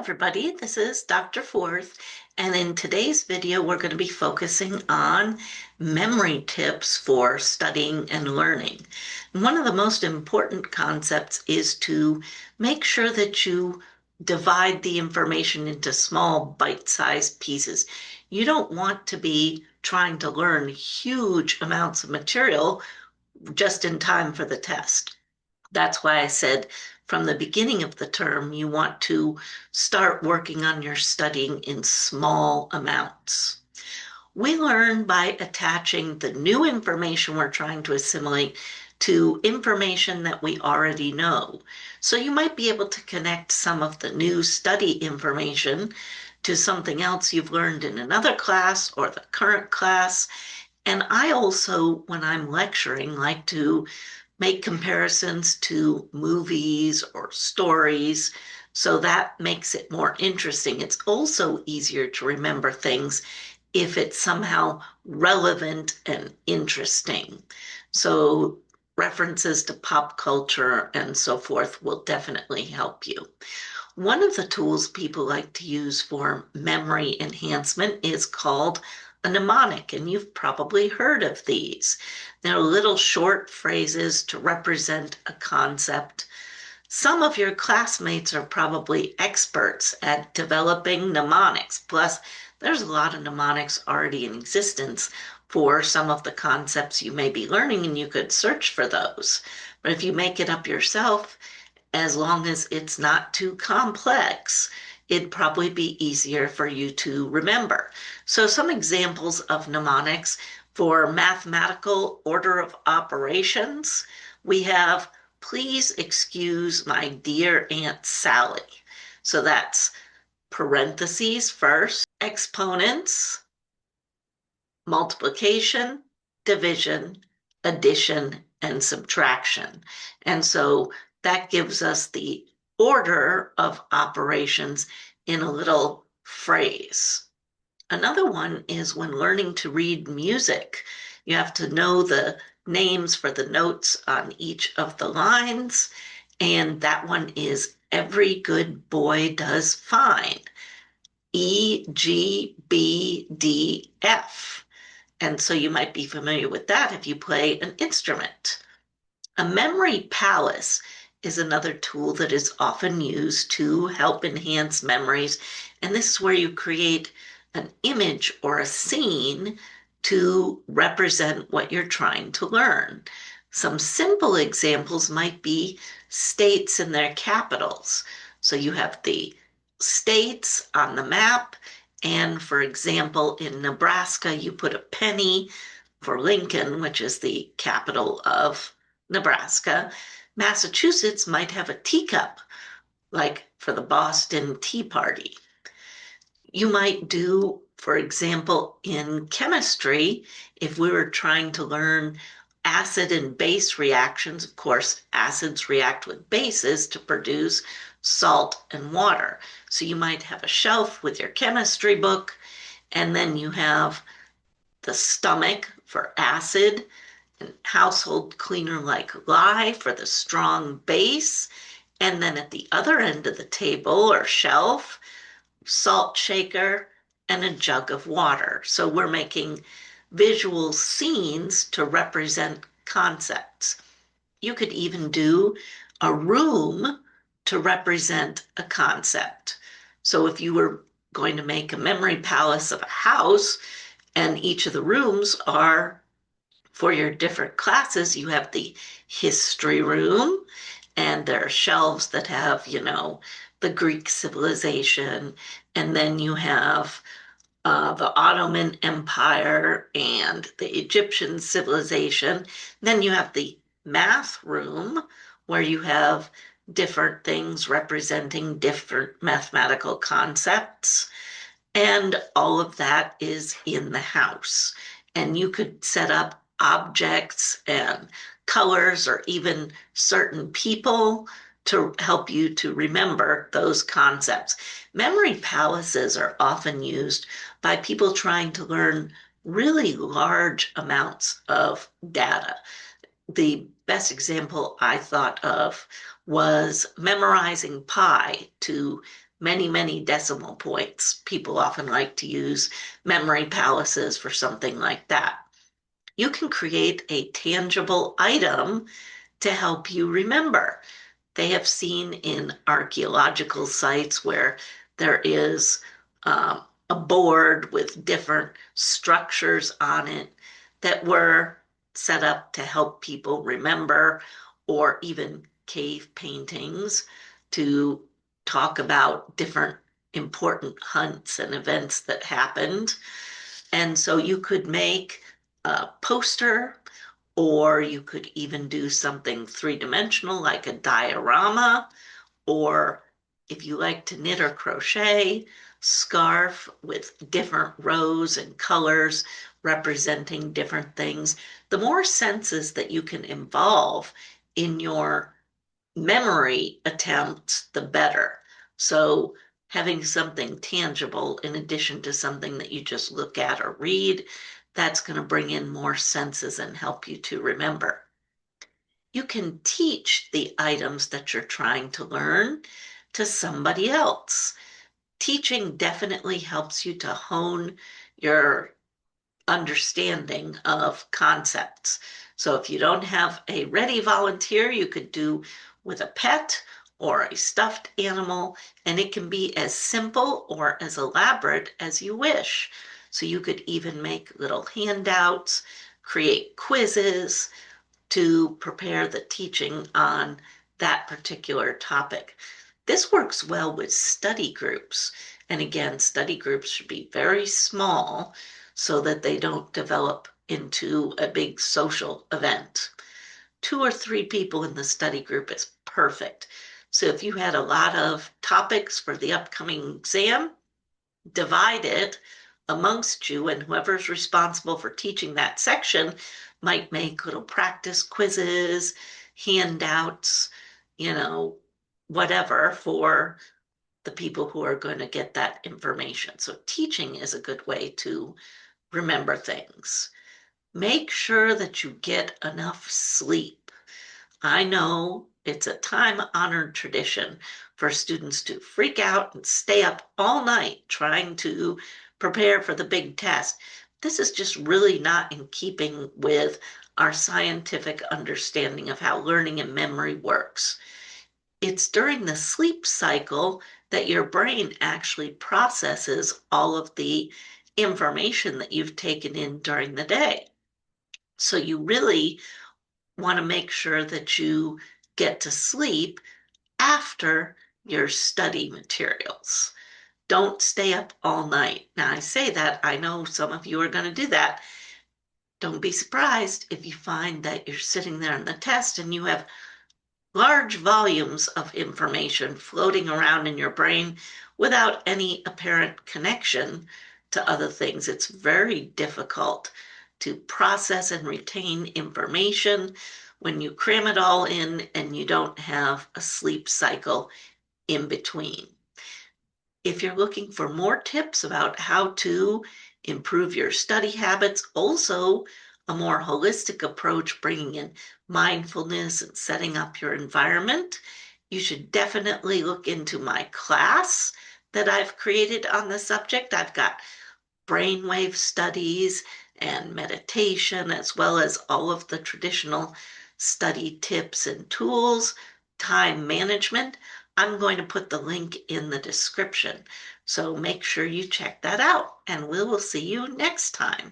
everybody, this is Dr. Forth, and in today's video, we're going to be focusing on memory tips for studying and learning. One of the most important concepts is to make sure that you divide the information into small bite-sized pieces. You don't want to be trying to learn huge amounts of material just in time for the test. That's why I said from the beginning of the term, you want to start working on your studying in small amounts. We learn by attaching the new information we're trying to assimilate to information that we already know. So you might be able to connect some of the new study information to something else you've learned in another class or the current class. And I also, when I'm lecturing, like to make comparisons to movies or stories. So that makes it more interesting. It's also easier to remember things if it's somehow relevant and interesting. So references to pop culture and so forth will definitely help you. One of the tools people like to use for memory enhancement is called a mnemonic, and you've probably heard of these. They're little short phrases to represent a concept. Some of your classmates are probably experts at developing mnemonics. Plus, there's a lot of mnemonics already in existence for some of the concepts you may be learning, and you could search for those. But if you make it up yourself, as long as it's not too complex, it'd probably be easier for you to remember. So some examples of mnemonics for mathematical order of operations, we have, please excuse my dear Aunt Sally. So that's parentheses first, exponents, multiplication, division, addition, and subtraction. And so that gives us the order of operations in a little phrase. Another one is when learning to read music. You have to know the names for the notes on each of the lines, and that one is every good boy does fine. E, G, B, D, F. And so you might be familiar with that if you play an instrument. A memory palace is another tool that is often used to help enhance memories. And this is where you create an image or a scene to represent what you're trying to learn. Some simple examples might be states and their capitals. So you have the states on the map. And for example, in Nebraska, you put a penny for Lincoln, which is the capital of Nebraska. Massachusetts might have a teacup, like for the Boston Tea Party. You might do, for example, in chemistry, if we were trying to learn acid and base reactions, of course, acids react with bases to produce salt and water. So you might have a shelf with your chemistry book, and then you have the stomach for acid, and household cleaner like lye for the strong base. And then at the other end of the table or shelf, salt shaker and a jug of water. So we're making visual scenes to represent concepts. You could even do a room to represent a concept. So if you were going to make a memory palace of a house and each of the rooms are for your different classes, you have the history room, and there are shelves that have, the Greek civilization, and then you have the Ottoman Empire and the Egyptian civilization. Then you have the math room, where you have different things representing different mathematical concepts. And all of that is in the house. And you could set up objects and colors or even certain people to help you to remember those concepts. Memory palaces are often used by people trying to learn really large amounts of data. The best example I thought of was memorizing pi to many, many decimal points. People often like to use memory palaces for something like that. You can create a tangible item to help you remember. They have seen in archaeological sites where there is a board with different structures on it that were set up to help people remember, or even cave paintings to talk about different important hunts and events that happened. And so you could make a poster, or you could even do something three-dimensional like a diorama, or if you like to knit or crochet, scarf with different rows and colors representing different things. The more senses that you can involve in your memory attempts, the better. So having something tangible in addition to something that you just look at or read, that's going to bring in more senses and help you to remember. You can teach the items that you're trying to learn to somebody else. Teaching definitely helps you to hone your understanding of concepts. So if you don't have a ready volunteer, you could do with a pet or a stuffed animal, and it can be as simple or as elaborate as you wish. So you could even make little handouts, create quizzes to prepare the teaching on that particular topic. This works well with study groups. And again, study groups should be very small so that they don't develop into a big social event. 2 or 3 people in the study group is perfect. So if you had a lot of topics for the upcoming exam, divide it amongst you, and whoever's responsible for teaching that section might make little practice quizzes, handouts, whatever for the people who are going to get that information. So teaching is a good way to remember things. Make sure that you get enough sleep. I know it's a time-honored tradition for students to freak out and stay up all night trying to prepare for the big test. This is just really not in keeping with our scientific understanding of how learning and memory works. It's during the sleep cycle that your brain actually processes all of the information that you've taken in during the day. So you really want to make sure that you get to sleep after your study materials. Don't stay up all night. Now, I say that, I know some of you are going to do that. Don't be surprised if you find that you're sitting there in the test and you have large volumes of information floating around in your brain without any apparent connection to other things. It's very difficult to process and retain information when you cram it all in and you don't have a sleep cycle in between. If you're looking for more tips about how to improve your study habits, also a more holistic approach, bringing in mindfulness and setting up your environment, you should definitely look into my class that I've created on the subject. I've got brainwave studies and meditation, as well as all of the traditional study tips and tools, time management. I'm going to put the link in the description. So make sure you check that out, and we will see you next time.